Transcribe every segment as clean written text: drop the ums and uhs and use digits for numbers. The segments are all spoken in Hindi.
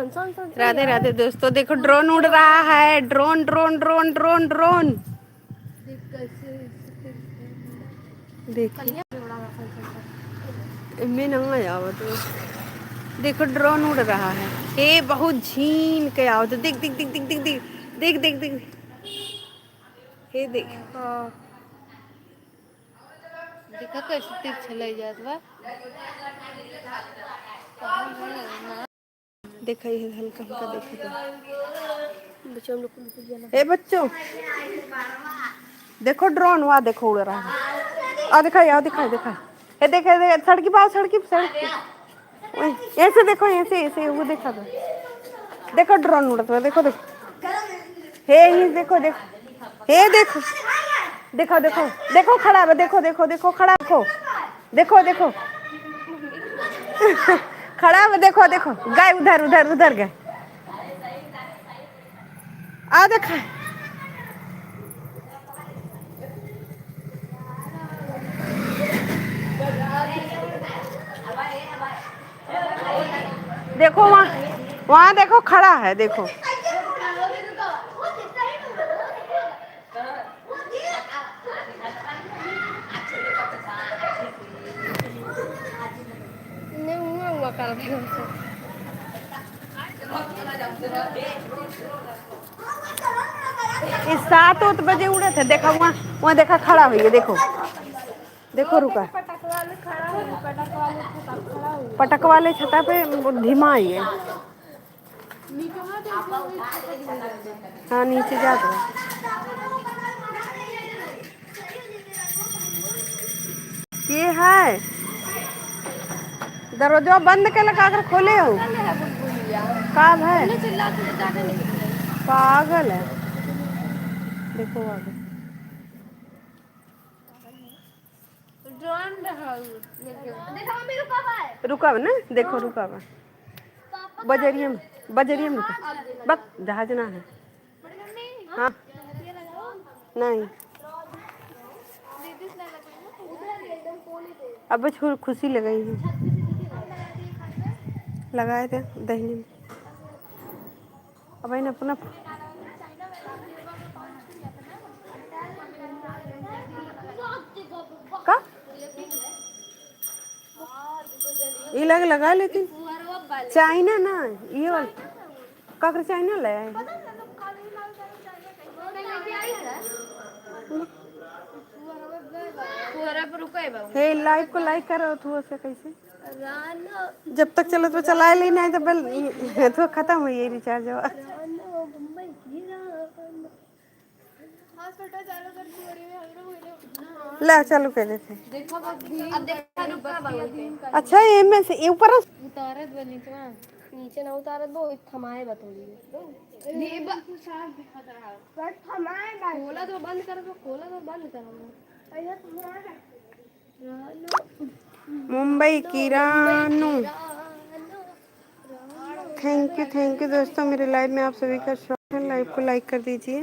राधे राधे दोस्तों, देखो ड्रोन उड़ रहा है। Drone drone drone drone drone देखिए मैं ना आया तो देखो ड्रोन उड़ रहा है। हे बहुत झीन के आओ तो देख देख देख देख देख देख देख देख देख हे देख देखा कैसे तीर चले जात बा। देखा ये हल्का हल्का देखा बच्चों लोग ए बच्चों देखो ड्रोन वहाँ देखो उड़ रहा है। आ दिखा यार दिखा दिखा ये देखा सड़की पाओ सड़की सड़की ऐसे देखो ऐसे ऐसे वो देखा था। देखो ड्रोन उड़ता है। देखो देखो हे ही देखो देखो हे देखो देखो देखो देखो खड़ा है। देखो देखो देखो खड़ा देखो देखो देखो खड़ा है। देखो देखो गए उधर उधर उधर गए आ देखा देखो वहाँ वहाँ देखो खड़ा है। देखो इस 7 बजे उड़े थे। देखा वहाँ वहाँ देखा खड़ा हुई है। देखो देखो रुका पटक वाले छता पे धीमा ही है। हाँ नीचे जाते हैं। ये है दरवाजा बंद के लगा कर खोले हो काब है पागल है। देखो आगे रुका ना देखो रुका बजरिया में रुका बस जहाज ना है। हाँ नहीं अब खुशी लगाई है लगाए थे दही में अब अपना का ये लगा लेकिन चाइना ना ये वाला काकर चाइना ले आए हे लाइव को लाइक करो थोड़ा सा कैसे जब तक चलो तो चला ले नहीं तो बल तो खत्म हुई है रिचार्ज ला चालू कर देते। अच्छा ये में से ऊपर उतारत बनी तो नीचे ना उतारत वो थमाए बतौली खोला तो बंद करो मुंबई की रानू। थैंक यू दोस्तों, मेरे लाइव में आप सभी का स्वागत है। लाइव को लाइक कर दीजिए।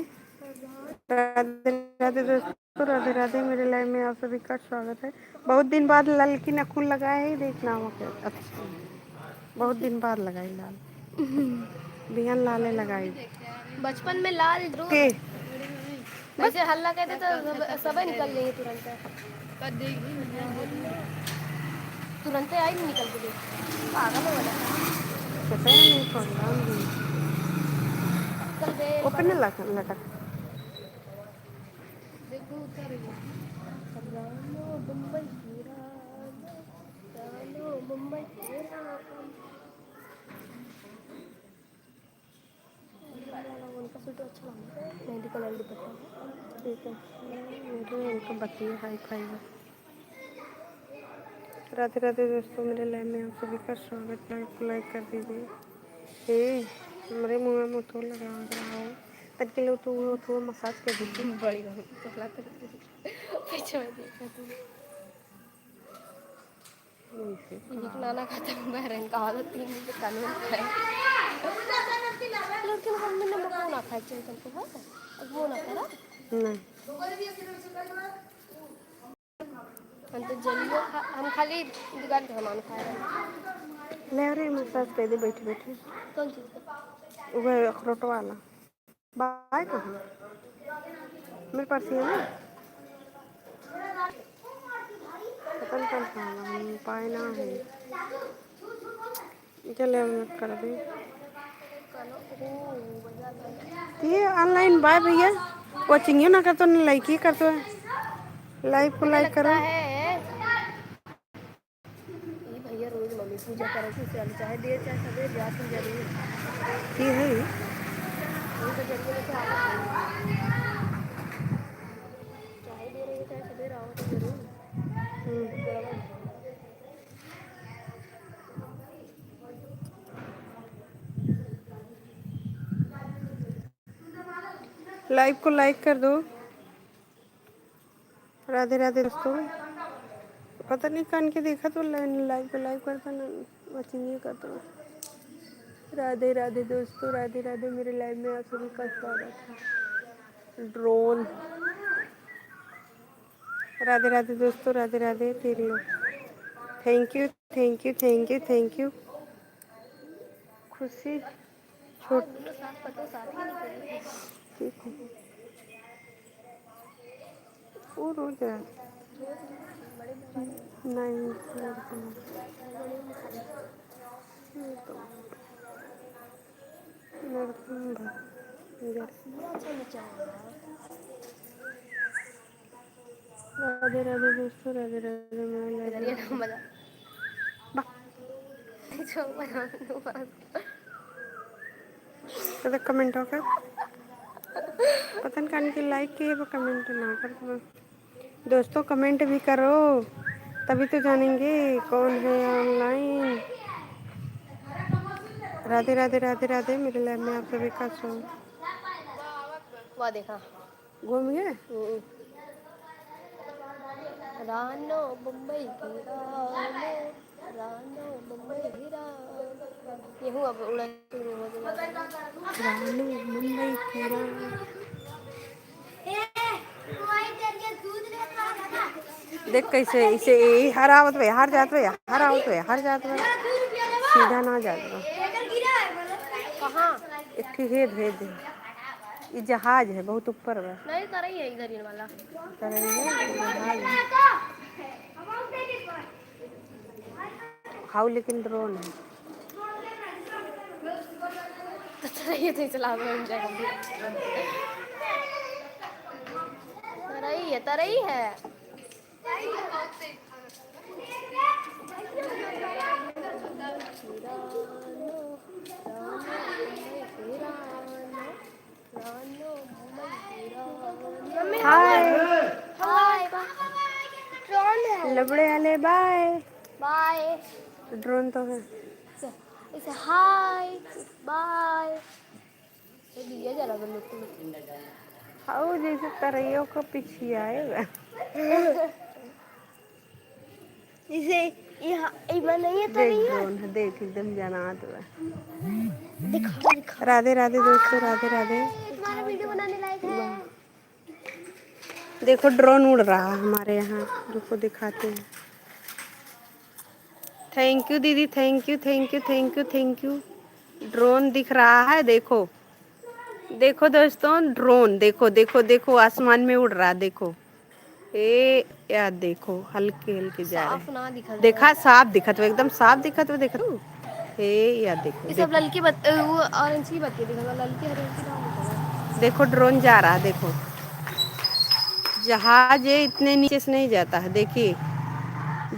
राधे राधे दोस्तों, राधे राधे। मेरे लाइव में आप सभी का स्वागत है। बहुत दिन बाद लाल की नखून लगाए ही देखना हो अच्छा बहुत दिन बाद लगाई लाल बिहान लाले लगाई बचपन में लाल के वैसे हल्ला कहते तो सब निकल लेंगे तुरंत आई नहीं निकल के पागल हो ओपन लटक देखो उतर मुंबई उनका सूट अच्छा लगा मेहंदी कलर दुपट्टा ठीक है उनका बच्चे हाई फाई है। राधे राधे दोस्तों, मेरे लाइव में आप सभी का स्वागत है। लाइक कर दीजिए। हे मेरे मुँह में तो लगा रहा हो तब के लोग तो मसाज कर दीजिए बड़ी पहला तो पीछे में देखा तू नाना खत्म बहरन का हालत 3 दिन से कानून है लेकिन हमने नमक ना खाए चल तुमको है अब वो ना करा नहीं हम तो जलियो हम खाली दुकान का सामान खा रहे हैं ले रहे मसाज कर दे बैठे बैठे। कौन चीज़ का? वह अखरोट वाला बाय कहाँ मेरे पास ही है ना। पता नहीं कहाँ पाए ना है। चले हम कर दे ये ऑनलाइन बाय भैया कोचिंग ही ना कर तो लाइक ही कर तो लाइक को मुझे लाइक लगता करो। है ये भैया रोज मम्मी पूजा करे थी इससे चाहे देर चाहे सवेर रात में जरूर ये है यही तो जरिए में से आवत है चाहे देर है चाहे सवेर आवत है जरूर गड़बड़ है। लाइव को लाइक कर दो। राधे राधे दोस्तों। पता नहीं कान के देखा तो लाइव को लाइव करता ना वॉचिंग ये करता। राधे राधे दोस्तों राधे राधे मेरे लाइव में आप सभी का स्वागत है। ड्रोन राधे राधे दोस्तों राधे राधे तेरे लो thank you thank you thank you thank you खुशी छोट आज दोनों साथ पतो साथ ही निकली ठीक है वो रोज है। रोज नहीं बड़े मोबाइल में नहीं बड़े में खाली अच्छा नीचा राधे राधे दोस्तों राधे राधे मेरे इधर लाइव ये ना मजा कदा कमेंट होकर पता नहीं कान के लाइक किए वो कमेंट ना कर तुम दोस्तों कमेंट भी करो तभी तो जानेंगे कौन है ऑनलाइन। राधे राधे राधे राधे मेरे लाइव में आप सभी का स्वागत। वाह देखा घूम गए रानो मुंबई की रानो रानो मुंबई की रानो ये हूँ अब उड़न शुरू हो गया रानू मुंबई की रानी। देख कैसे इसे हर आवत वे हर जात वे हर आवत वे हर जात वे सीधा ना जात वे कहाँ एक ठीक है भेज दे ये जहाज है बहुत ऊपर है। नहीं कर रही है इधर ये वाला हाउ लेकिन ड्रोन है अच्छा ये तो चला रहा तरही है हाय हाय ड्रोन है लबड़े वाले बाय बाय ड्रोन तो है इसे हाय बाय ये दिया जरा लुक हाउ जैसे तरैयों का पीछे आएगा इसे यहाँ इधर नहीं है देख ड्रोन है देख एकदम जनात हुआ दिखा दिखा राधे राधे दोस्तों राधे राधे तुम्हारा वीडियो बनाने लायक है देखो ड्रोन उड़ रहा है हमारे यहाँ रुको दिखाते हैं। थैंक यू दीदी thank you thank you thank you thank you drone दिख रहा है देखो देखो दोस्तों ड्रोन देखो देखो देखो आसमान में उड़ रहा देखो ए यार देखो हल्के हल्के जा साफ रहे ना दिखा देखा साफ दिखत हुआ एकदम साफ दिखत हुआ देख ए यार देखो ये सब देखो ललकी बत्ती वो ऑरेंज की बत्ती दिखा ललकी हरी की ना दिखा देखो ड्रोन जा रहा है देखो जहाज ये इतने नीचे से नहीं जाता है देखिए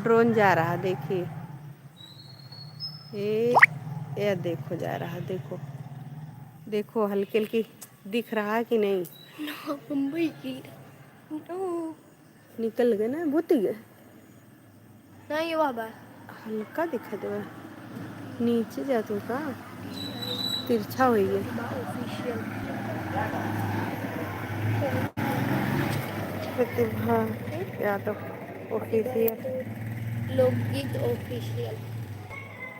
ड्रोन जा रहा है देखिए ये देखो जा रहा है देखो देखो हल्की हल्की दिख रहा है कि नहीं मुंबई की निकल गए ना भूत गए नहीं वहाँ बाय हल्का दिखा दे नीचे जा तू का तिरछा हो गया ऑफिशियल प्रतिभा यादव ऑफिशियल लोकगीत ऑफिशियल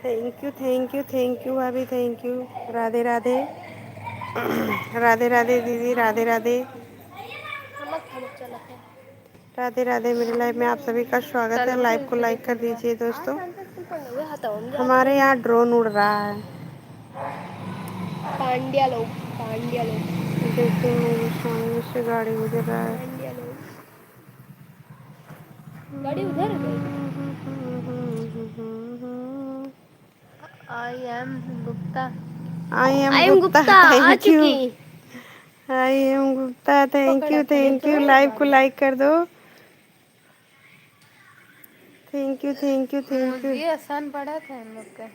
थैंक यू भाभी थैंक यू राधे राधे राधे राधे दीदी राधे राधे राधे राधे मेरे लाइव में आप सभी का स्वागत है। लाइव को लाइक कर दीजिए दोस्तों हमारे यहाँ ड्रोन उड़ रहा है। पांड्या लोग, पांड्या लोग, देखिए मेरे सामने से गाड़ी गुजर रहा है। पांड्या लोग। गाड़ी उधर गई। I am Gupta. I am I am Gupta, Gupta आ थैंक यू। चुकी। I am Gupta, thank you, पकड़ा था थैंक तो यू। लाइव को लाइक कर दो। Thank you, thank you, thank you. ये आसान पड़ा था हम लोग का।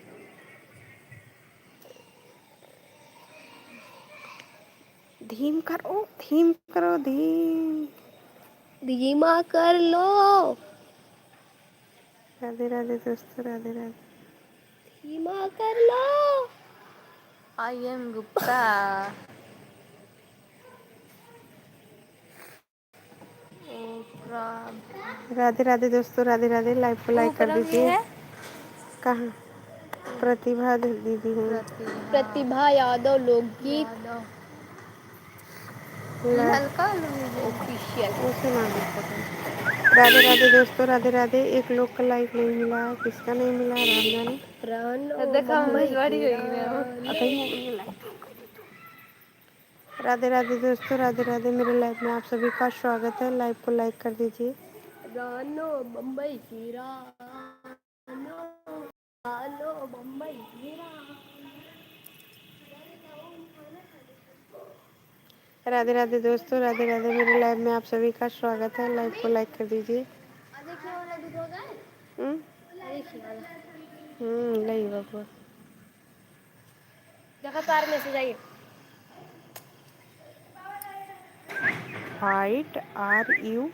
धीम करो, धीम करो, धीम। धीमा कर लो। राधे राधे दोस्तों, राधे राधे। धीमा कर लो। I am Gupta. राधे राधे दोस्तों, राधे राधे। लाइव को लाइक कर दीजिए। कहाँ प्रतिभा दीदी हैं? प्रतिभा यादव लोकगीत ललका ऑफिशियल। उसे ना देखो। राधे राधे दोस्तों, राधे राधे। एक लोग का लाइक नहीं मिला है, किसका नहीं मिला राम जाने। राधे राधे दोस्तों, राधे राधे। मेरे लाइव में आप सभी का स्वागत है। लाइव को लाइक कर दीजिए। रानो बम्बई की रानो, रानो बम्बई की रानो। राधे राधे दोस्तों, राधे राधे। मेरे लाइव में आप सभी का स्वागत है। लाइव को लाइक कर दीजिए। नहीं बाबू। देखो तार में से जाइए। What are you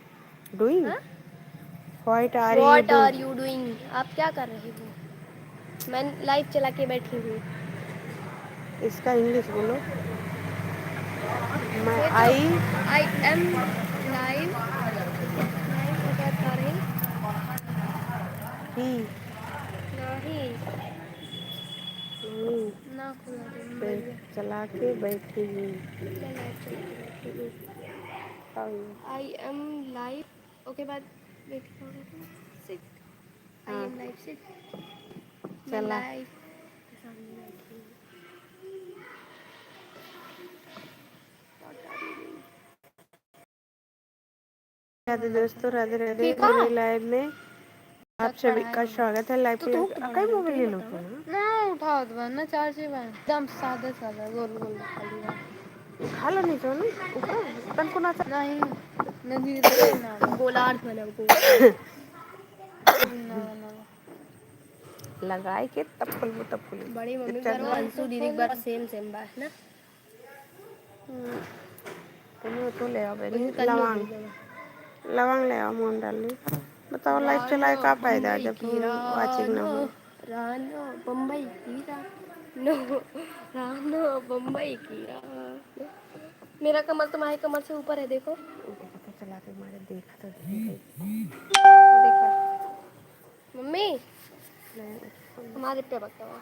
doing? What are you What are doing? you doing? आप क्या कर रहे हो? मैं लाइव चला के बैठी हूँ। इसका इंग्लिश बोलो। मैं आई एम लाइव, बता रही ही नहीं नहीं ना खुला दे मोबाइल। चला के बैठी हूँ। मैं लाइव चला के बैठी हूँ। I am live. ओके बाद बैठी हूँ। सिट। आई हाँ एम लाइव सिट। मैं चला। लाइव के सामने बैठी हूँ। राधे दोस्तों, राधे राधे। ठीक मेरे है। लाइव में आप सभी का स्वागत है। लाइव तो पे तू कई मोबाइल ले लो तो ना उठाओ तो ना चार्ज एकदम सादा सादा गोल गोल खाली खा लो नहीं तो ना ऊपर तन को ना नहीं नदी ना गोलार्ध बना लगाए के तब खोलबो तब खोलबो। बड़ी मम्मी बार अंशु दीदी बार सेम सेम बा ना। तो ले आओ बेनी वही कन्नू लवांग। दे लवंग ले आओ, मून डाल ली। बताओ लाइव चलाए का फायदा जब वाचिंग ना हो। रानो बम्बई की रानो, रानो बम्बई की रानो। मेरा कमर तुम्हारे कमर से ऊपर है देखो। पता चला के मारे देखा तो देखा मम्मी हमारे पे बताओ।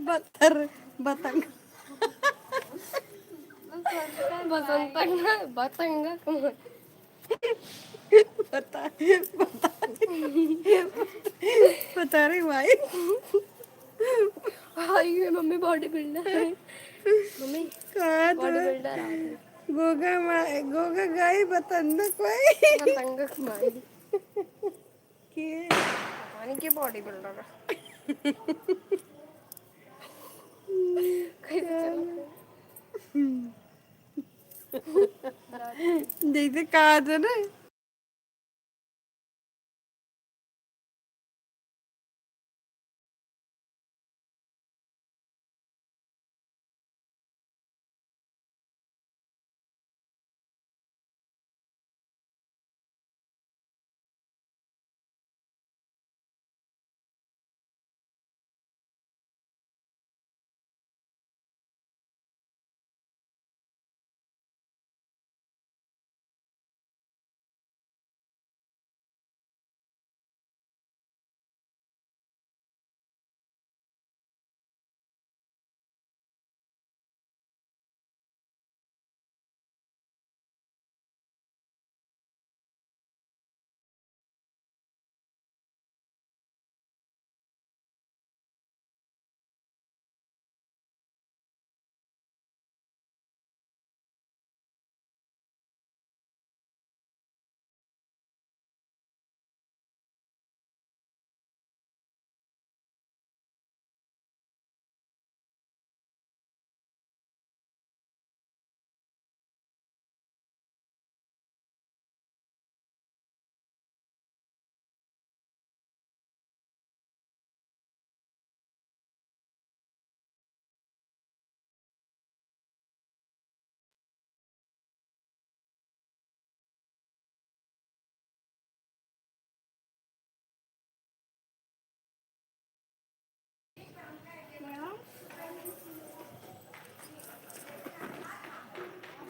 बतर बतंग बसंतंग बतंग बता बता बता रही भाई। हाय मम्मी बॉडी बिल्डर है मम्मी कहा बॉडी तो बिल्डर आ गई गोगा गाई बतंग कोई बतंग कमाई के पानी की बॉडी बिल्डर कैसे चलाते जैसे कहा था ना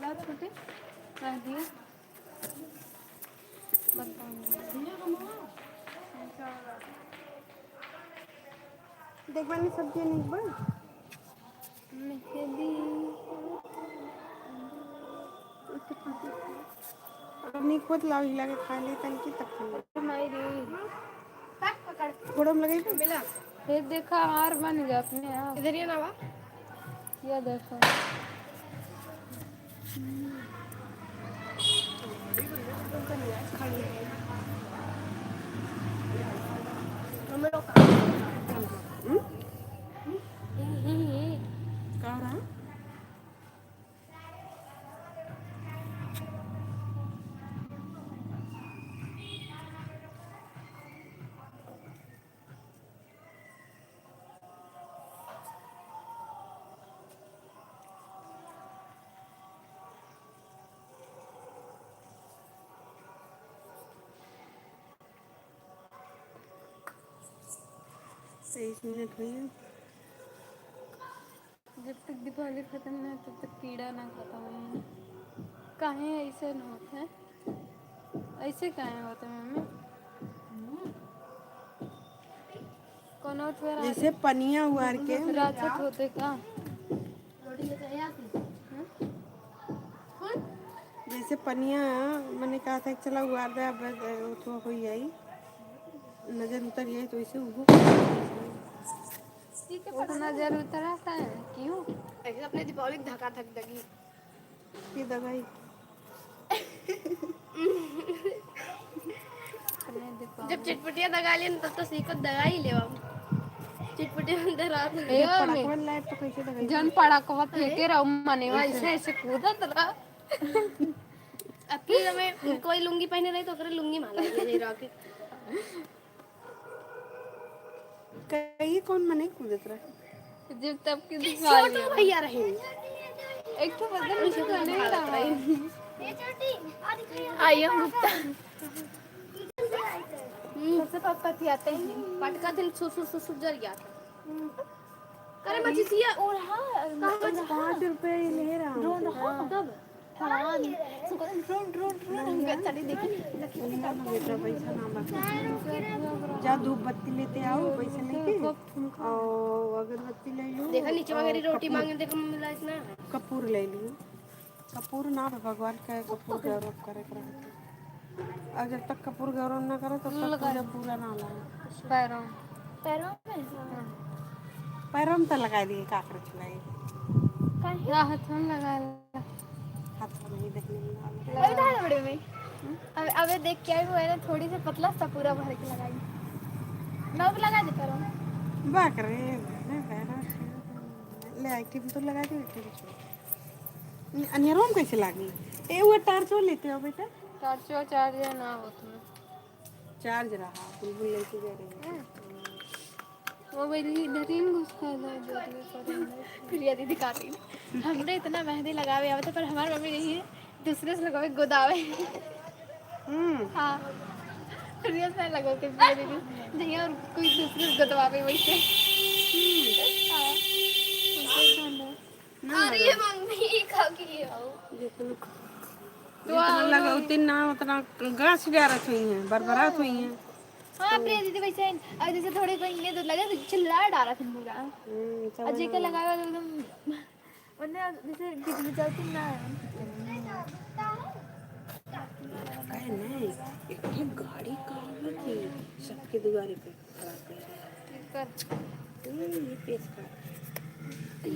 ला छोटे रख दिए देख मैंने सब्जी नहीं बन मेहंदी अपनी खुद लाग लगे खा ले तन की तक हमारी थोड़ा लगे मिला ये देखा हार बन गया अपने आप इधर ही ना वा ये देखो कह रहा तेईस मिनट हुई है। जब तक दीपावली खत्म ना हो तब तक कीड़ा ना खत्म हो काहे ऐसे न होते हैं ऐसे काहे होते हैं मम्मी कौन और फिर जैसे पनिया उगार के राक्षस होते का जैसे पनिया मैंने कहा था कि चला उगार दे अब तो हो जाई नजर उतर जाए तो इसे उगो वो नजर उतरा था क्यों ऐसे अपने दीपावली धक्का धक दगी की दवाई अपने दीपावली जब चिटपटिया दगा लिया तब तो सीखो दगा ही ले चिटपटिया अंदर रात में पड़कवन लाइट तो कैसे दवाई जन पड़ाकवा फेंके रहो मने ऐसे ऐसे कूदत रहा अब की हमें कोई लुंगी पहने रही तो करे लुंगी माला ये रॉकेट कहीं कौन मने कूदत रहा जब तब की छोटो भैया रहे एक तो बदल से नहीं रहा आइए गुप्ता सबसे पापा थी आते हैं पटका दिन सु जर गया था करे मछिया और हां 5 रुपए ले रहा हूँ कब हाँ सुको ड्रोन ड्रोन ड्रोन हम गए चली देखी ना बेटा पैसा ना लगा जा धूप बत्ती लेते आओ पैसे लेके और अगरबत्ती ले लो देखा नीचे वगैरह और रोटी मांगे देखो मिला इतना है। कपूर ले लियो कपूर ना तो भगवान का कपूर गौरव करे रहते और जब तक कपूर गौरव ना करे तब तक पूजा पूरा ना लाए पैरों पैरों में हाँ। पैरों में तो लगा दिए काकर चुलाई या हाथ में लगा ला हाथ पर नहीं देखने में अभी था बड़े में अबे देख क्या हुआ है ना थोड़ी सी पतला सा पूरा भर के लगाई नोक लगा दे पैरों में बाक रे मैं पैरों ले आइटम तो लगा दे बेटे अनियरों में कैसे लागी ए वो टार्चो लेते हो बेटा चार्जर चार्जर ना हो तुम्हें चार्ज रहा बुलबुल लेके गए रहे वो मेरी इधर ही घुसता है प्रिया दीदी काटी हमने इतना मेहंदी लगावे आवे पर हमारी मम्मी नहीं है दूसरे से लगावे गोदावे हाँ प्रिया से लगा के प्रिया दीदी नहीं और कोई दूसरे से गोदवावे वैसे अरे मम्मी खा के आओ जितना लगा उतना ना उतना गाछ ग्यारह हुई हैं बरबरात हुई हैं हाँ प्रिया दीदी वैसे अब जैसे थोड़े कोई इन्हें तो लगे तो चिल्ला डाला फिर पूरा अजय का लगाया तो एकदम वरना जैसे गिजगिजाती ना कहे नहीं एक गाड़ी कहाँ थी सबके दुआरे पे खड़ा कर ये पेश कर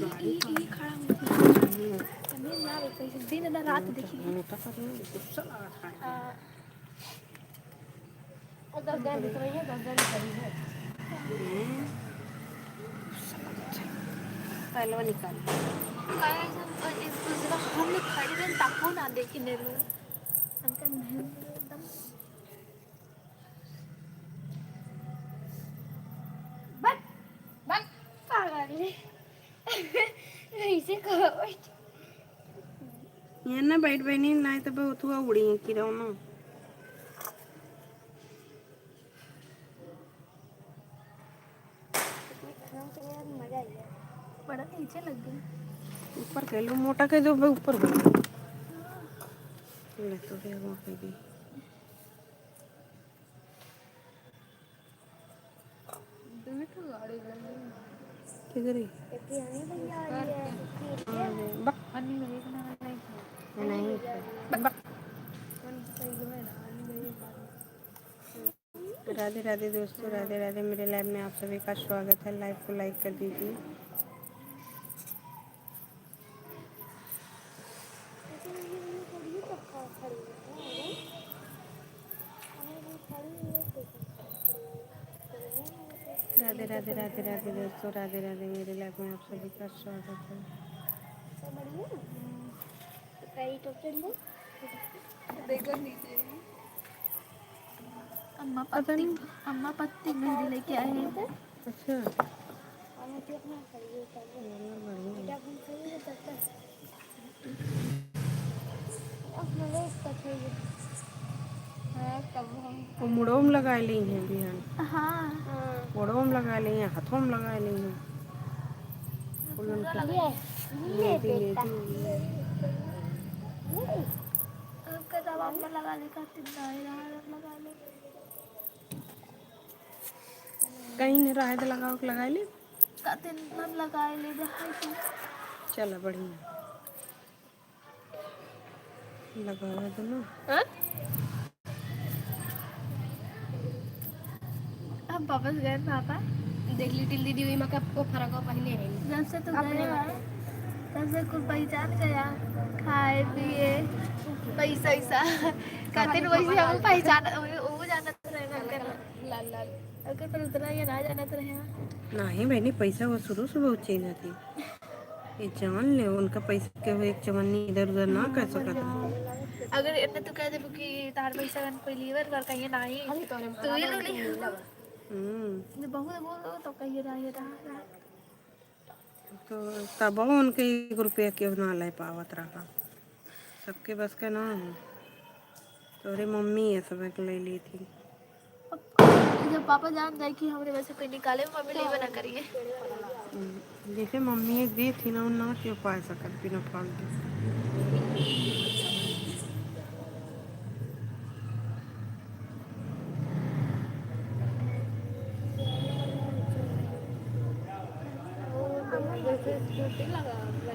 गाड़ी खड़ा हूँ ना वैसे दिन ना रात देखिए मोटा करना गुस्सा लगा था और 10 दिन दिख रही है 10 दिन दिख रही है पहले वो निकाल हम लोग खड़े रहे ताको ना देखे नहीं अंकल नहीं एकदम बट बट पागल ऐसे कहो ये ना बैठ बहनी ना तो बहुत हुआ उड़ी है कि रहो ना मजा आई है बड़ा नीचे लग गया ऊपर कह लो मोटा कह दो ऊपर बोलो ले तो फिर वो कह दी गाड़ी किधर है बक नहीं बक राधे राधे दोस्तों राधे राधे मेरे लाइव में आप सभी का स्वागत है लाइव को लाइक कर दीजिए राधे राधे राधे राधे दोस्तों राधे राधे मेरे लाइव में आप सभी का स्वागत है देखो नीचे अम्मा पत्ती मेहंदी लेके आए हैं अच्छा वो मुड़ों में लगा ली हैं बिहान हाँ मुड़ों में लगा ली हैं हाथों में लगा ली हैं लगा ले लगा ले कहीं नहीं रहा तो लगाओ के लगा ली लगा ले चलो बढ़िया लगा दो ना अब वापस गए पापा देख ली टिल दीदी हुई मका को फरक पहले है जब से तो गए तब से कुछ पहचान गया खाए पिए पैसा ऐसा कहते हैं वैसे हम पहचान वो जानत रहे लाल लाल अगर पर उतना ये ना जानत रहे नहीं बहनी पैसा वो शुरू से बहुत चाहिए थी ये जान ले उनका पैसा के वो एक चवन्नी इधर उधर ना कर सकता अगर इतने तो कह दे कि तार पैसा गन कोई लीवर कर कहीं नहीं तो ये लोग नहीं बहुत बोलो तो कहीं रहा तो तब उनके 1 रुपया क्यों ना ले पावत रहा सबके बस का ना तोरे मम्मी है सब एक ले ली थी जब पापा जान जाए कि हमरे वैसे कोई निकाले मम्मी ले बना करिए जैसे मम्मी एक दी थी ना क्यों पा सकत बिना फालतू से स्कूटी लगा के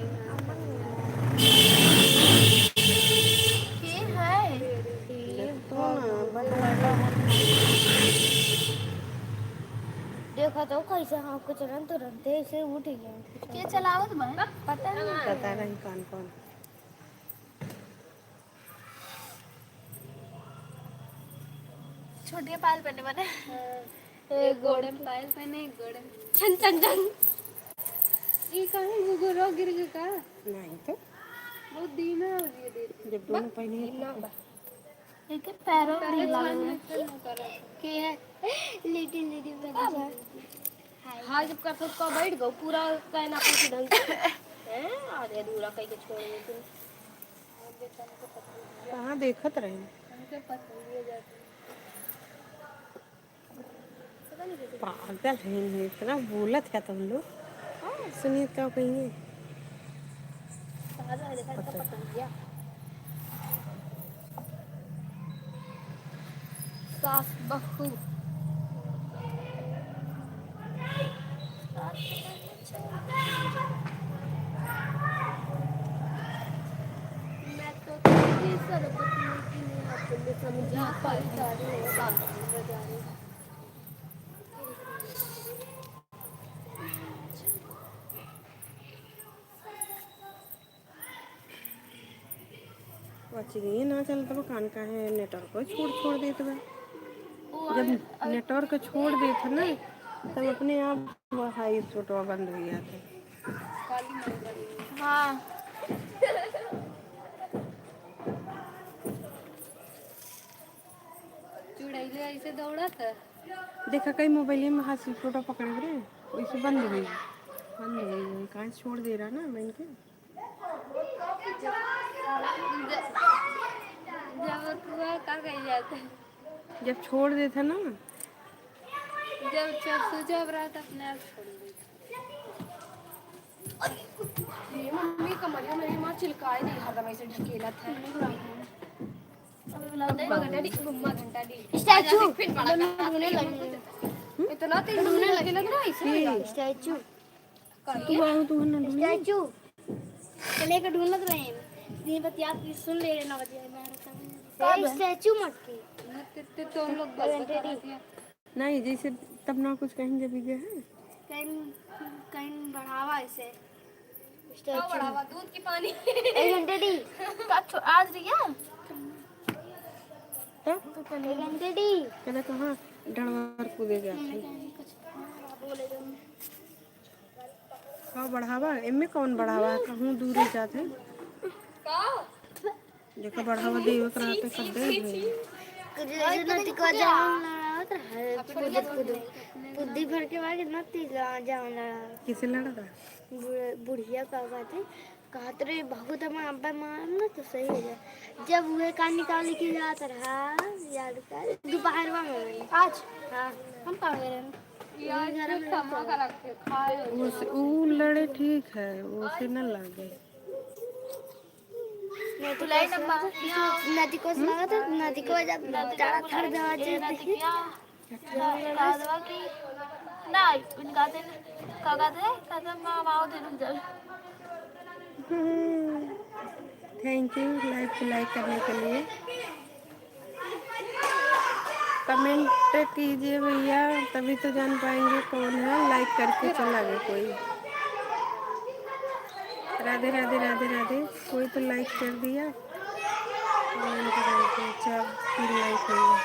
है देखो ना देखो तो कैसे हमको चलन तुरंत ऐसे उठ गया के चलावत बा पता नहीं पता नहीं कौन कौन। छोटे पाल पहने बने गोड़े में पायल पहने गोड़े में छन छन छन ये कहीं गुगुरो गिर गया का नहीं तो बहुत धीमा हो गया दे जब दोनों पहने एक पैरों पहले में छान में करा के है लिटिल लिटिल हाँ जब कर सबका बैठ गो पूरा कहना पूछ ढंग से हैं आधे अधूरा कहीं के छोड़ गए तुम कहाँ देखत रहे हमके पसंद है जाते पागल है इतना बोलत है तुम लोग। सुनिए क्या कहिए सादा है देखा इसका पसंद किया सास बहू मैं तो तेरी सरबती की नहीं अपने समझा पाई जा रही है सामने बजा रही बच्ची ना चलता वो कान का है नेटवर्क को छोड़ देते बा। जब नेटवर्क छोड़ देते ना तब अपने आप हाई छोटवा बंद हो जाते। काली मन बड़ी हाँ चुड़ैले ऐसे दौड़ा था देखा कई मोबाइल में हाथ से फोटो पकड़े रहे वैसे बंद हो गई कहाँ छोड़ दे रहा ना बहन के। जब कुआ का कही जाता है जब छोड़ देता ना जब चरसू जब रहा था अपने आप छोड़ दी ये मम्मी कमरिया मेरी माँ चिलकाए नहीं हर दवाई से ढकेला था मम्मा घंटा डी स्टैचू ढूंढने लगी इतना तेज ढूंढने लगे लग रहा है ऐसे स्टैचू तू आओ तू ना ढूंढ। स्टैचू चले का ढूंढ लग रहे हैं दिन बतिया की सुन ले ना बतिया मैं स्टैचू मत की तो हम लोग बस बता दिया नहीं जैसे तब ना कुछ कहीं जब गए हैं कहीं कहीं बढ़ावा ऐसे क्या बढ़ावा दूध की पानी 1 घंटे दी आज रिया तब 1 घंटे दी कहते कहाँ डरवार कूदे जाते हाँ बढ़ावा इनमें कौन बढ़ावा कहूँ दूर जाते देखो बढ़ावा दे रहते सब दे बुद्धि भर के बाद नती जाऊँ लड़ा किसे लड़ा था बुढ़िया का बात है कहते रहे बहुत हम अब्बा मारना तो सही हो जाए जब हुए कान निकाल के जाता रहा याद कर दोपहर में आज हाँ हम कहाँ गए रहे वो लड़े ठीक है उसे न लगे नदी को लगा था नदी को जब जाड़ा थर दवा चाहिए थैंक यू लाइक करने के लिए कमेंट कीजिए भैया तभी तो जान पाएंगे कौन है लाइक करके चला गया कोई। राधे राधे राधे राधे कोई तो लाइक कर दिया कमेंट करके अच्छा फिर लाइक होगा।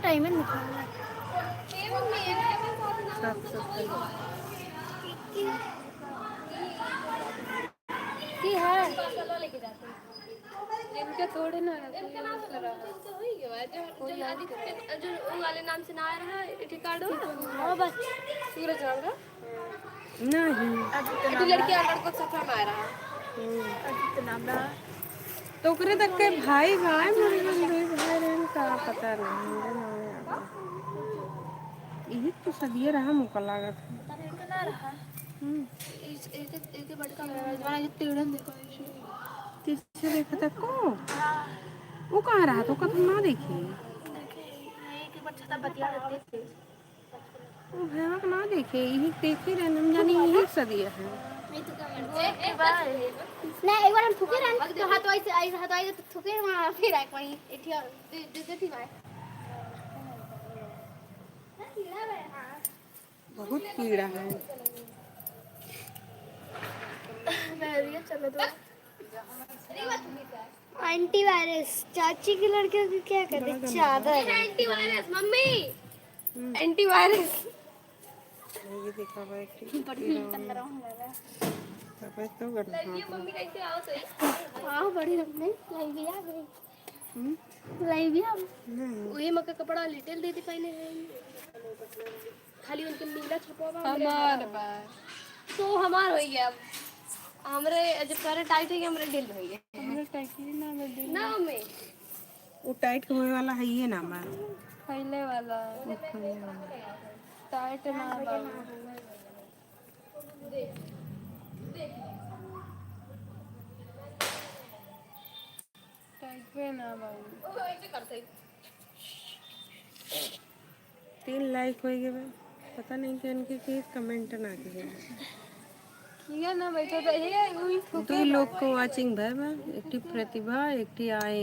टाइम है निकाल सब की है इनके थोड़े ना वाले नाम से ना आ रहा है रिकॉर्ड हाँ बस सूरज नाम का नहीं लड़की लड़कों से आ रहा है तो करे तक के भाई भाई मेरे भाई रहन का पता नहीं यही तो सदिये रहा मुका लागत एक बटका वाला ये टेढ़न देखो ऐसे। किससे देखा था को? वो कहाँ रहा तो कब ना देखे? नहीं कि बच्चा था बतिया देते थे। वो भैया ना देखे, यही देखे रहने हम जानी यही सदिया है। नहीं तो क्या एक बार नहीं एक बार हम थूके रहे तो हाथ ऐसे तो थूके वहां फिर आए वहीं एक दे थी भाई बहुत कीड़ा है। मैं चलो तो एंटीवायरस चाची की लड़कियों की क्या कहते चादर एंटीवायरस मम्मी एंटीवायरस ये देखा भाई तो मम्मी कैसे आओ सही आओ बड़ी रखने लाई भी आ गई लाई भी आ वही मक्का कपड़ा लिटिल दीदी पहने खाली उनके नीला छपवा हमार बार तो हमार हो गया हमरे जब सारे टाइट है हमरे ढील हो गए हमने टैक्सी ना बदली ना मम्मी वो टाइट होने वाला है ये ना मैं फैले वाला टाइट ना बाबू टाइट पे ना बाबू ऐसे करते 3 लाइक हो गए। पता नहीं कि इनके किस कमेंट ना किए। किया ना बैठो तो ये वही 2 लोग को वाचिंग भाई एक टी प्रतिभा एक T I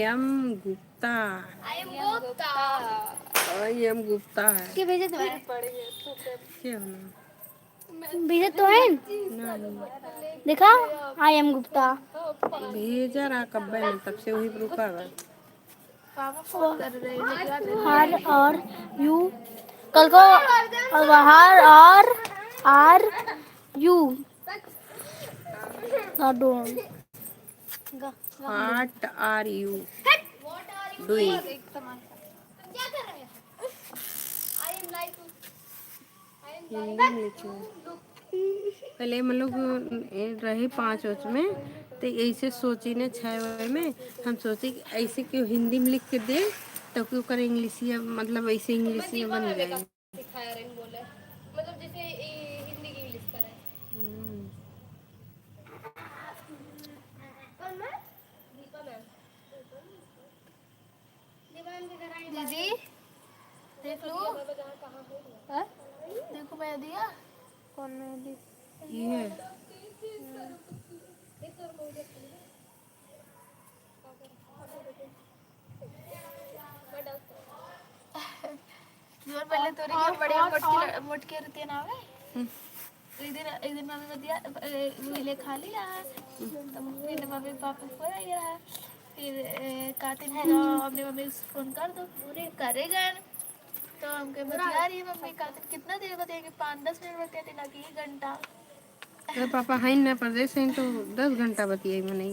am Gupta I am Gupta है के भेजे तो है पड़ गए तो क्या होना भेजे तो है नहीं देखा आई एम गुप्ता भेजा रहा कब में तब से वही रुका हुआ। आर और यू कल को बाहर are you What are you doing? क्या कर रहे हैं आई एम लाइक हिंदी में लिखो। पहले हम लोग रहे 5 वर्ष में तो ऐसे सोची ने 6 वर्ष में हम सोचे कि ऐसे क्यों हिंदी में लिख के दे तो क्यों कर इंग्लिशिया मतलब ऐसे इंग्लिशिया बन जाए। सिखाया रहे बोले मतलब जैसे हिंदी की इंग्लिश करे दीदी देख लो हाँ देखो मैं दिया कौन में दी ये जोर पहले तो रे बढ़िया मोटकी रहती है ना वे एक दिन मम्मी दिया ले खा लिया तो फिर मम्मी पापा को आया फिर कातिल है तो हमने मम्मी को फोन कर दो पूरे करेगा तो हमके बता रही है मम्मी कातिल कितना देर बताएंगे 5-10 मिनट बताते ना कि 1 घंटा अरे पापा है ना प्रदेश है तो 10 घंटा बतियाई मैंने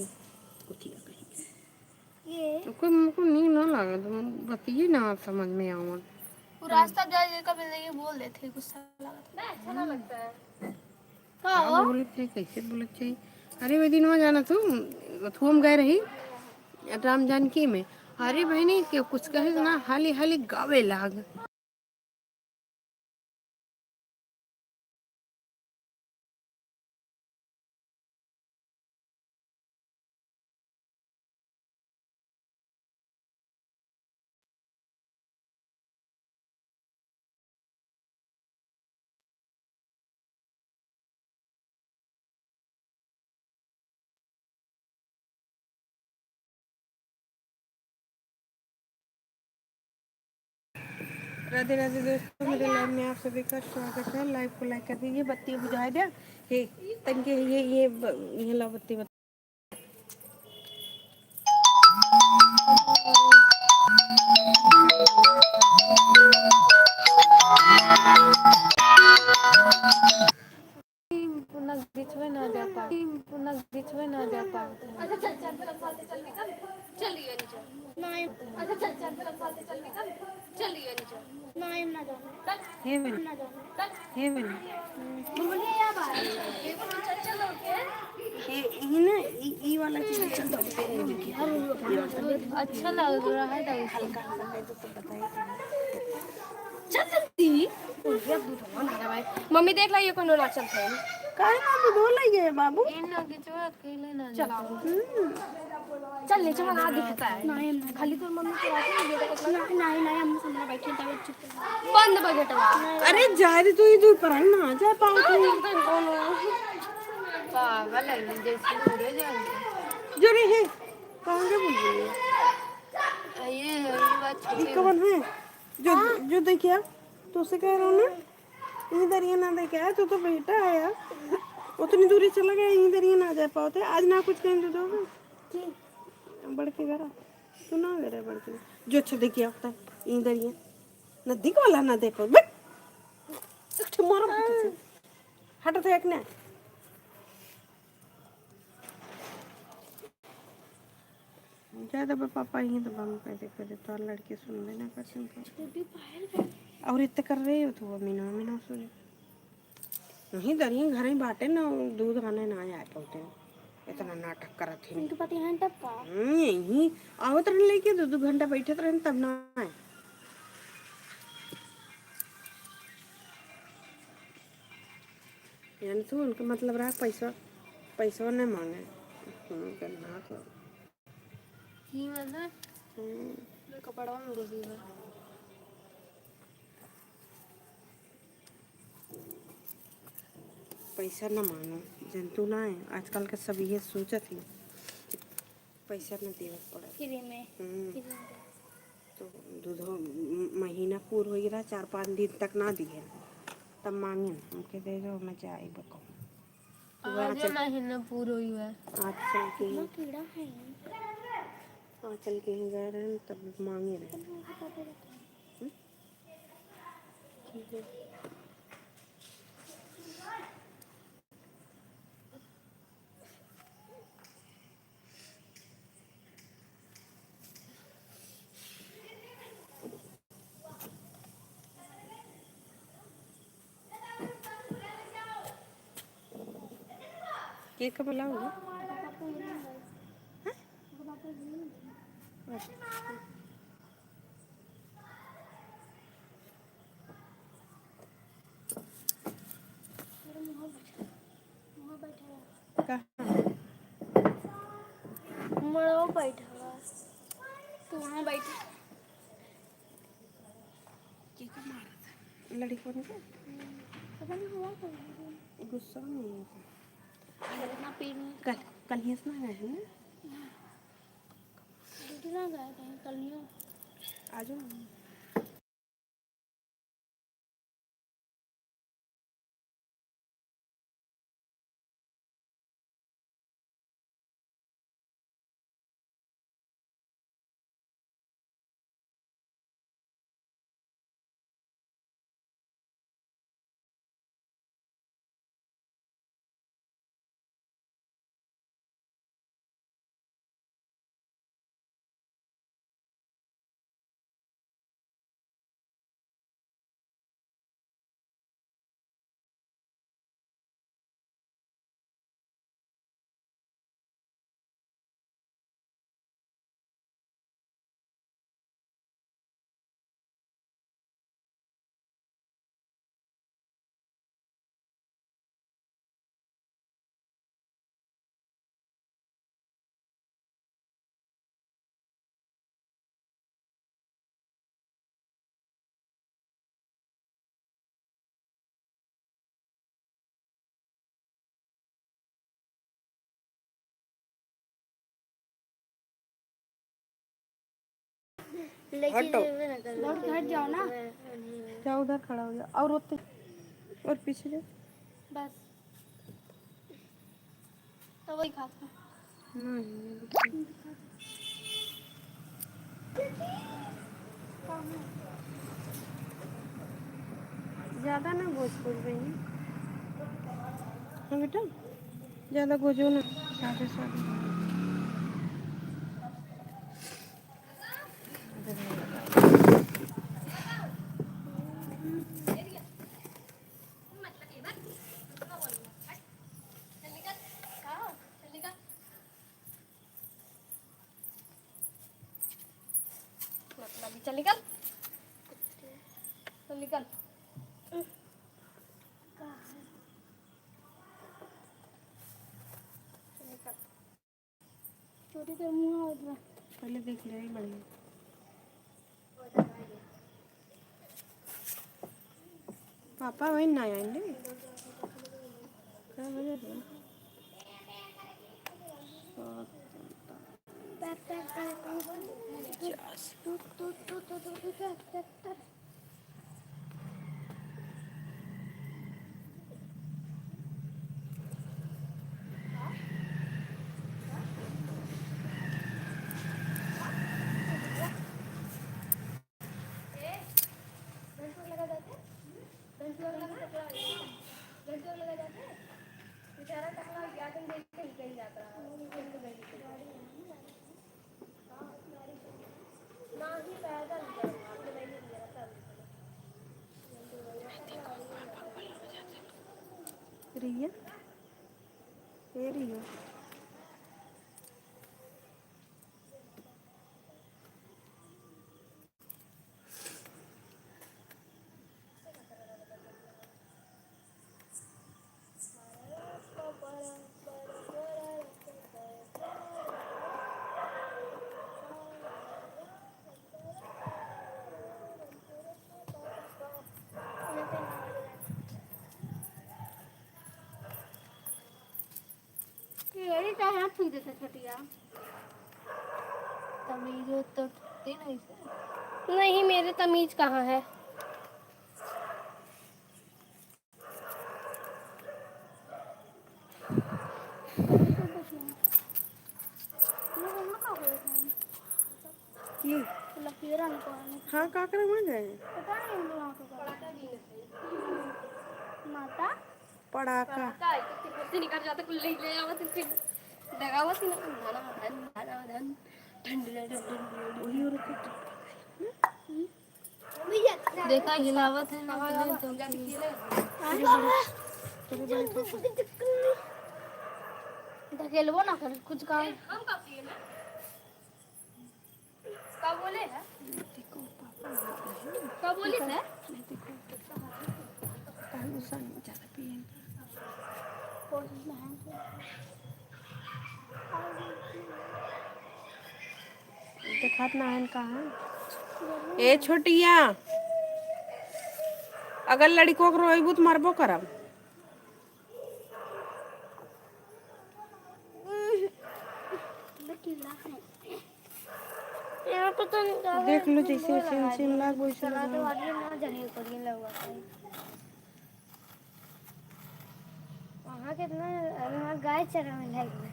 ये कोई मुझको नींद ना लगा तो बतिए ना आप समझ में आऊँ वो रास्ता जाए का मिल बोल रहे थे गुस्सा लगा था अच्छा ना लगता है हाँ बोले थे कैसे बोले थे। अरे वो दिन वहाँ जाना तू हम गए रही राम जानकी में। अरे बहनी के कुछ कहे ना हाली हाली गावे लाग राधे राधे दोस्तों मेरे लाइव में आप सभी का स्वागत है। लाइव को लाइक कर दीजिए बत्ती बुझा दिया हे तनके ये ला बत्ती पुनः बिछवे ना जाता पुनः बिछवे ना जाता अच्छा चल चल फिर फालते चल निकल चल लियो नीचे नहीं अच्छा चल चल फिर फालते चल निकल चल लियो नीचे नहीं ना जाना हे बन ना जाना हे बन बोलिए यार बात ये को चल चल ओके ये ना ई वाला चीज अच्छा लग रहा है हल्का हल्का है तो बताइए चल जल्दी मम्मी देख ला ये कोनो ना चलते हैं काहे ना तो धो लइए बाबू। चला चल ले चल आ दिखता है नहीं खाली तो मम्मी को नहीं नहीं हम सामने बैठे थे चुप बंद बजटवा अरे जा रे तू इधर पर ना जा पाओ तू पागल है जैसे उड़े जाए। जो रे है कहां के बोल रही है ये बात ये कौन है जो जो देखिए तो से कह रहा हूं ना इधर ये ना देखे तो बेटा है यार उतनी दूरी चला गया इधर ये ना जा पाते आज ना कुछ कहें तो दोगे बढ़ के घर तू ना करे बढ़ के जो अच्छा देखिए आता है इधर ये नजदीक वाला ना देखो बट मारो हट तो एक ना ज्यादा पापा ही तो बम पैसे करे तो लड़के सुन लेना कर सुन और इतने कर रहे हो तो मीना मीना सुन नहीं दरिया घर ही बाटे ना दूध आने ना आया पाते इतना नाटक करत ही इनके पति हैं टप्पा यही आवत रह लेके 2 घंटा बैठे रहे तब ना आए यानी तो उनका मतलब रहा पैसा नहीं मांगे करना तो की मतलब कपड़ा में घुसी है। पैसा न मांगो जंतु ना है आजकल का सब ये सोचत ही पैसा न देवे पड़े फ्री में तो दूध महीना पूर हो गया 4-5 दिन तक ना दिए तब मांगे हमके दे दो मैं जाए बको आज महीना पूरा हुई है आज चल के कीड़ा है आज चल के गए रहे तब मांगे रहे ठीक है केक कब लाओगे मड़ो बैठा हुआ तो वहाँ बैठे लड़ी कौन का पता नहीं हुआ कहीं गुस्सा नहीं इतना पेड़ में कल ही सुना गए हैं ड्यूटी ना गए कहीं कल नहीं आ जाओ हटो हट जाओ ना जाओ उधर खड़ा हो जाओ और होते और पीछे जाओ बस तो वही खाता नहीं ज़्यादा ना गोज कुछ बहनी हाँ बेटा ज़्यादा गोजो ना सादे सादे चल निकल चल निकल आंटी तो मुंह उठ रहा पहले देख ले बढ़िया। पापा वही ना आएंगे क्या वजह है? रिया ये रिया ये क्या है पी देते छोटिया तमीज तो थी नहीं से। नहीं मेरे तमीज कहाँ है ये लकीरा निकालने हाँ का करे मान जाए पता नहीं इन लोगों को पड़ाका भी नहीं माता पड़ाका पड़ाका कितनी कुर्सी निकल जाते कुल ले आवत फिर दगावत ना धन धन वही और देखा हिलावत है ना धकेलबो ना कर कुछ कहा हम का पिए ना का बोले है का बोली है ज़्यादा पिए दिखात ना है कहाँ ए छोटिया अगर लड़कों को रोइबू तो मारबो करब यहाँ पे तो देख लो जैसे सिम सिम लाग वैसे चला तो लगाओ। आदमी ना जाने को नहीं लगा वहाँ कितना वहाँ गाय चराने लायक है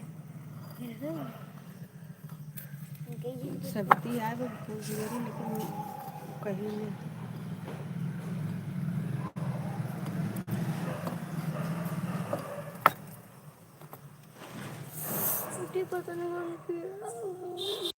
सबती आए वो लेकिन कहीं नहीं पता नहीं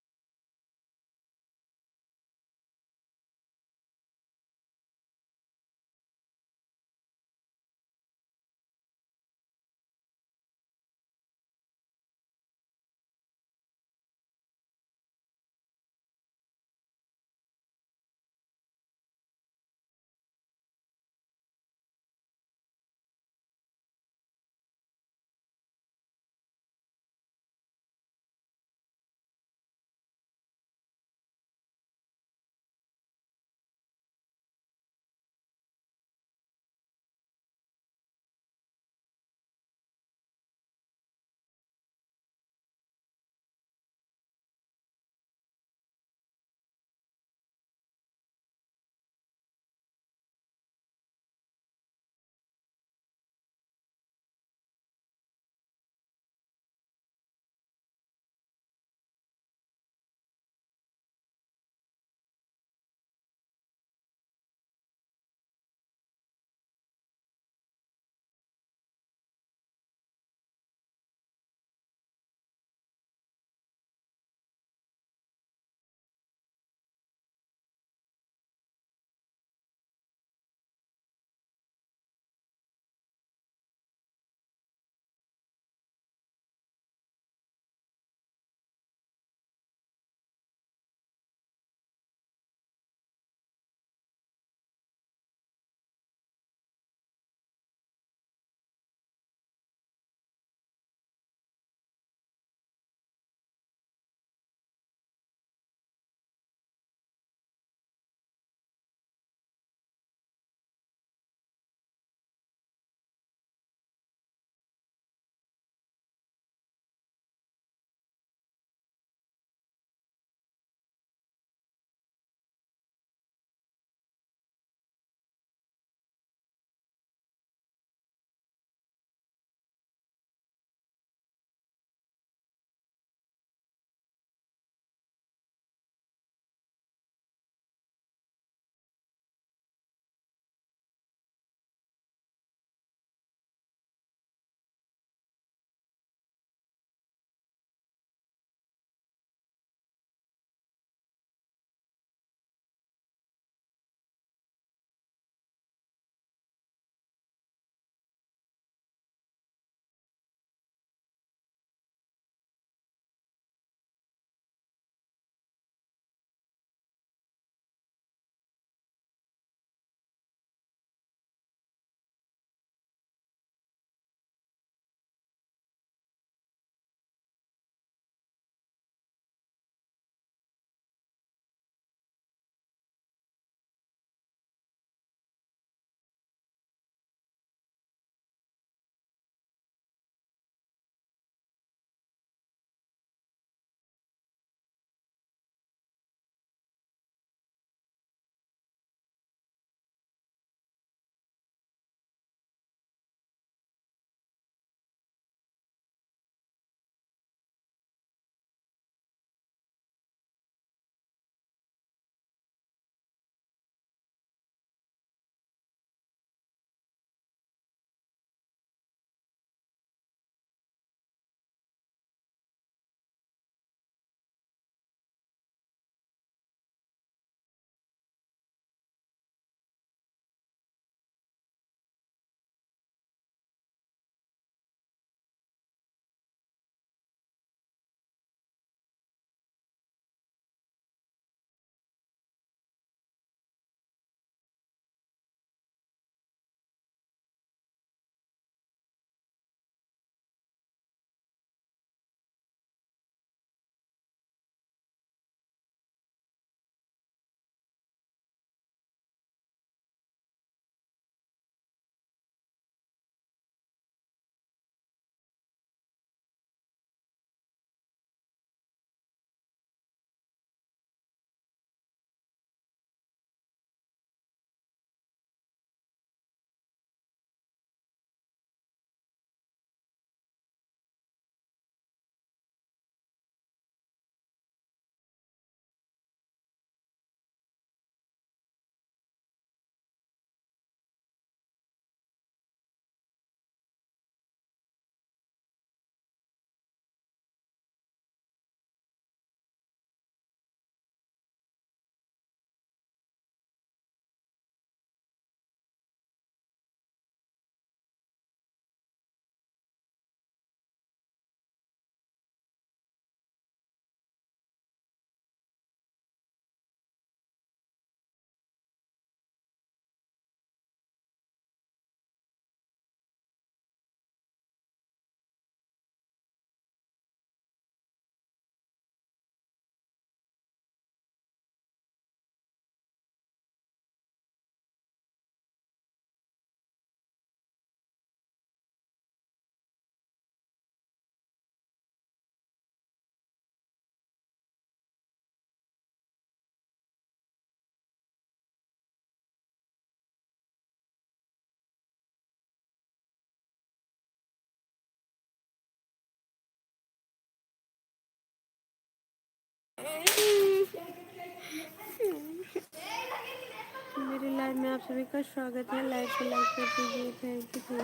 मेरी लाइव में आप सभी का स्वागत है। लाइव को लाइक कर दीजिए। Thank you.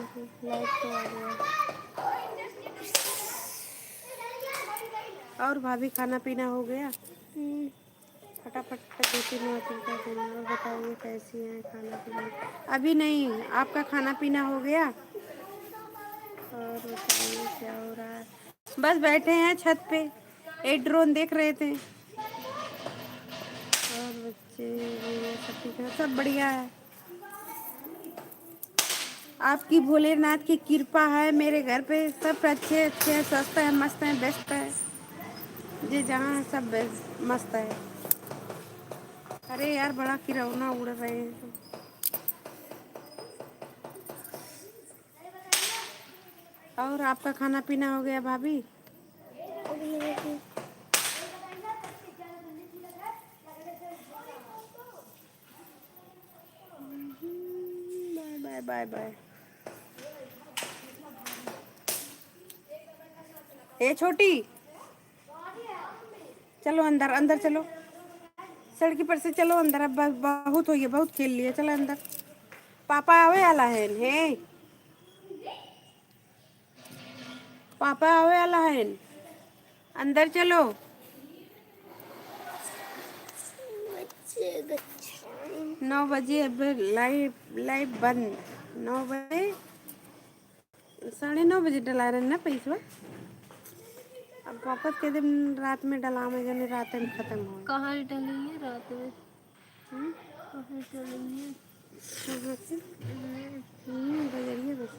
लाइव तो आ गया। और भाभी खाना पीना हो गया? फटाफट दो तीन वाक्य कर देना और बताइए कैसी है खाना पीना। अभी नहीं, आपका खाना पीना हो गया? और बताइए क्या हो रहा है? बस बैठे हैं छत पे, एक ड्रोन देख रहे थे। और बच्चे भैया सब ठीक है? सब बढ़िया है। आपकी भोलेनाथ की कृपा है मेरे घर पे। सब अच्छे अच्छे हैं, स्वस्थ है, मस्त है, बेस्ट है। जी जहाँ है सब मस्त है। अरे यार बड़ा किरौना उड़ रहे हैं। और आपका खाना पीना हो गया भाभी? Bye bye bye bye. ए छोटी, चलो अंदर, अंदर चलो। सड़की पर से चलो अंदर। अब बहुत हो गया, बहुत खेल लिए। चलो अंदर। पापा आवे आला है। हे पापा आवे आला है, अंदर चलो। 9 बजे अब लाइव लाइव बंद। 9 बजे, 9:30 डला रहे ना पैसा। अब वापस के दिन रात में डला में जाने रात में खत्म हो। कहाँ डली है रात में? कहाँ डली है? बजरिए बस।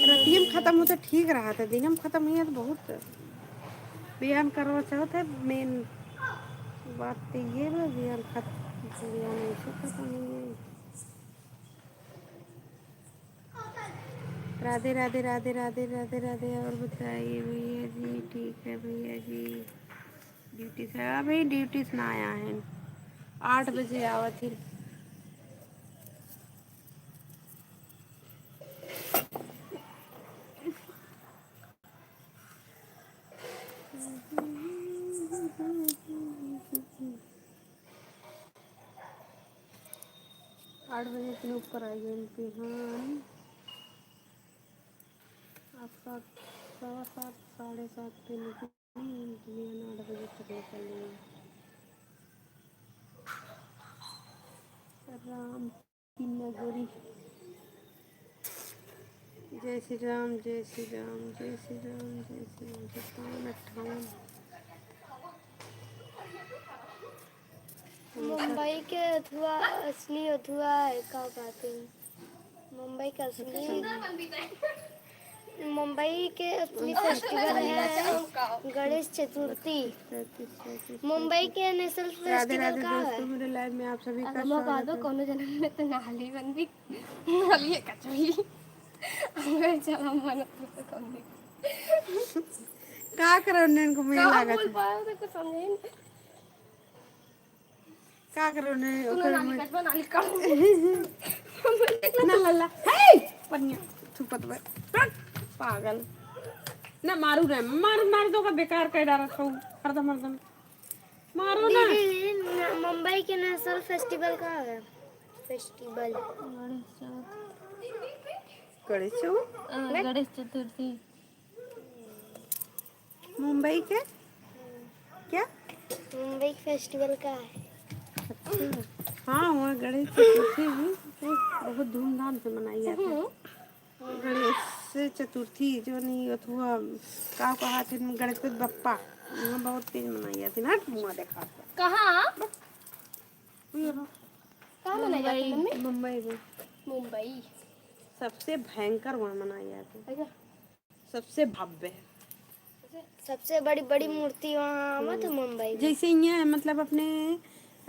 रतियम खत्म हो तो ठीक रहा था, दिनम खत्म हुआ तो बहुत बयान करो चाहत है। मेन बात तो ये है बयान ऐसे खत्म हुई है। राधे राधे राधे राधे राधे राधे। और बताइए भैया जी? ठीक है भैया जी। ड्यूटी से अभी ड्यूटी से ना आया है। 8 बजे आवा थी। आठ बजे इतने ऊपर आई गए पे। हाँ आप 7:15 7:30 पे निकली। 8 बजे तक निकल गई। राम की नगरी। जय श्री राम जय श्री राम जय श्री राम जय श्री राम। 57 58। मुंबई के अथवा असली अथवा है क्या कहते हैं? मुंबई का असली फेस्टिवल है गणेश चतुर्थी। मुंबई के नेशनल फेस्टिवल का है। मेरे लाइव में आप सभी का मौका स्वागत दो है। कोनो जन्म में तो नाली बंदी नाली कचौली अंगर चला मन कौन का करो ने को में लागत बोल पाया तो कुछ समझे नहीं। का करो ने तूने नाली कचवा नाली कर ना लल्ला हे पन्या थुपत बे पागल ना मारू रे। मार दो का बेकार कर डारा खौ हरदम हरदम मारो ना। दीदी मुंबई के नेशनल फेस्टिवल का है। फेस्टिवल गणेश चतुर्थी मुंबई के क्या? मुंबई फेस्टिवल का है। अच्छा हाँ वहाँ गणेश चतुर्थी भी बहुत धूमधाम से मनाई जाती है। गणेश चतुर्थी जो नहीं अथवा का कहा थे गणपति बप्पा वहाँ बहुत तेज मनाई जाती है ना। मुँह देखा कहाँ कहाँ मनाई जाती है मम्मी? मुंबई में मुंबई सबसे भयंकर वहाँ मनाई जाती है। सबसे भव्य सबसे बड़ी बड़ी मूर्ति वहाँ मत मुंबई में। जैसे यहाँ मतलब अपने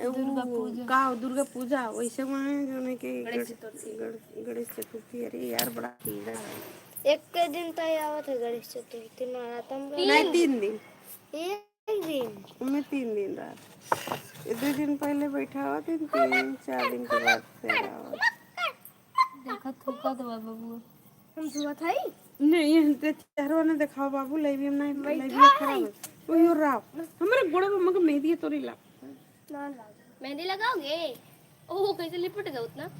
दुर्गा पूजा वैसे वहाँ जो कि गणेश चतुर्थी। अरे यार बड़ा कीड़ा है। एक के दिन तो आवत है गणेश चतुर्थी नवरात्र नहीं 3 दिन। एक दिन मैं 3 दिन रहा। 2 दिन पहले बैठा हुआ 3-4 दिन के बाद फिर आओ। देखा थूका दो बाबू हम धुआ था ही नहीं ये चेहरा ने दिखाओ बाबू लाइव में नहीं लाइव खराब है। ओए और राव हमारे गोड़ा मम्मा को मेहंदी है तो ला ना लगा मेहंदी लगाओगे ओह कैसे लिपट गया उतना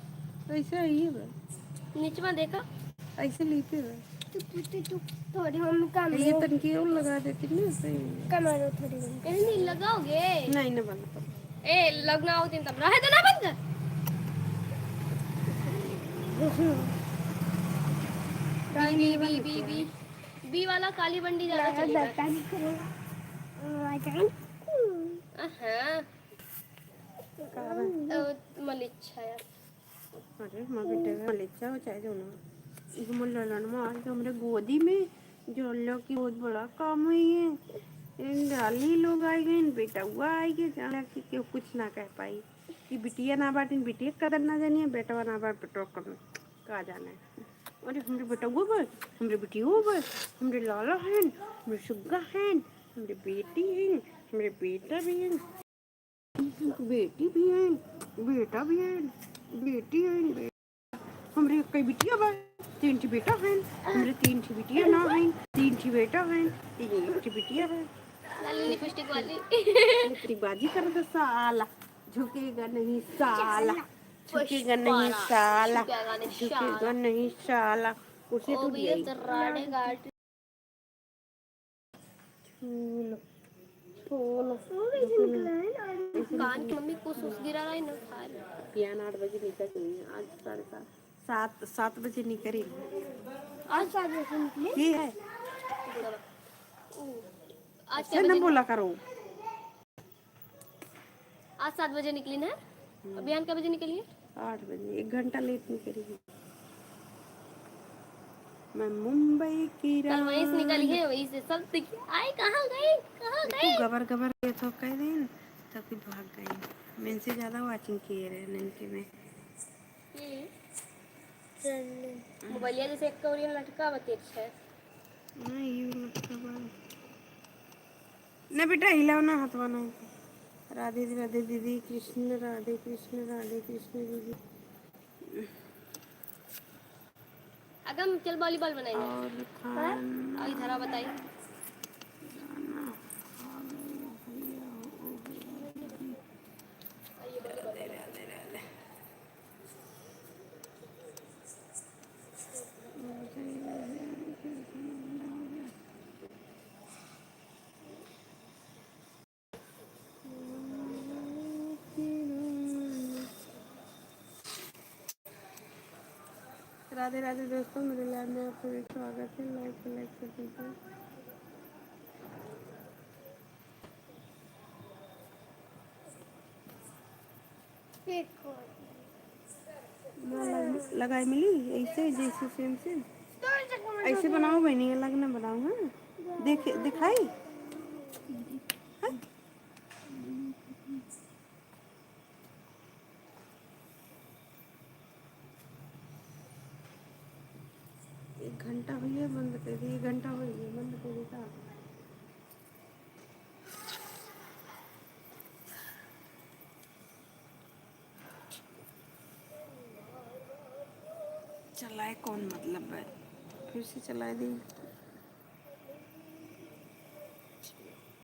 ऐसा ही है बस नीचे में देखा ऐसे लेते हैं थोड़ी हम काम ये तनकी और लगा देती ना सही कमर थोड़ी मेहंदी लगाओगे नहीं ना बंद कर ए लगना हो तीन तब रहे तो ना बंद कर बी वाला काली बंडी ज्यादा चलेगा हाँ मलिच्छा यार अरे माँ बेटे का लेचा हो चाहे जो ना इस मन ललन में आज हमारे गोदी में जो अल्लाह की बहुत बड़ा काम हुई है इन डाली लोग आए गए इन बेटा हुआ आए गए जाना कि क्यों कुछ ना कह पाई कि बिटिया ना बात इन बिटिया कदर ना जानिए बेटा ना बात बेटो कर कहा जाना है अरे हमारे बेटा हुआ बस हमारे बेटी हुआ बस हमारे लाला हैं हमारे सुग्गा हैं हमारे बेटी हैं हमारे बेटा भी हैं बेटी भी है बेटा भी है बेटी है हमरे कई बिटिया बा तीन ठी बेटा है हमरे तीन ठी बिटिया ना है तीन ठी बेटा है एक ठी बिटिया है लाली लिपस्टिक वाली लिपस्टिक बाजी कर दो साला झुकेगा नहीं साला झुकेगा नहीं साला झुकेगा नहीं साला कुर्सी ओ टूट भैया गई तराड़े गाट फूल कान की मम्मी कुछ उस गिरा रहा है ना खा रही पियान 8 बजे निकल आज 7 बजे निकली आज 7 बजे निकले ये है आज ऐसे न बोला करो आज 7 बजे निकली ना अभियान क्या बजे निकली है 8 बजे 1 घंटा लेट निकली मैं मुंबई की कल वहीं से निकली है वहीं से सब देखिए आए कहाँ गए तू गबर गबर ये तो कह दिन तब भाग गई मैं से ज्यादा वाचिंग किए रहे ननके में मोबाइलिया जैसे एक कोरियन लटका बते अच्छा है नहीं ये लटका बा ना बेटा हिलाओ ना हाथ बना राधे राधे दीदी कृष्ण राधे कृष्ण दीदी अगम चल वॉलीबॉल बनाएंगे और खाना और इधर बताइए राधे राधे दोस्तों मेरे लाइव में आपका एक स्वागत है लाइक कर दीजिए लगाई मिली ऐसे जैसे सेम से ऐसे बनाओ बहनी अलग ना बनाओ हाँ देख दिखाई हाँ? 1 घंटा हुई है बंद कर दी 1 घंटा हुई है बंद कर देता चलाए कौन मतलब है फिर से चला दी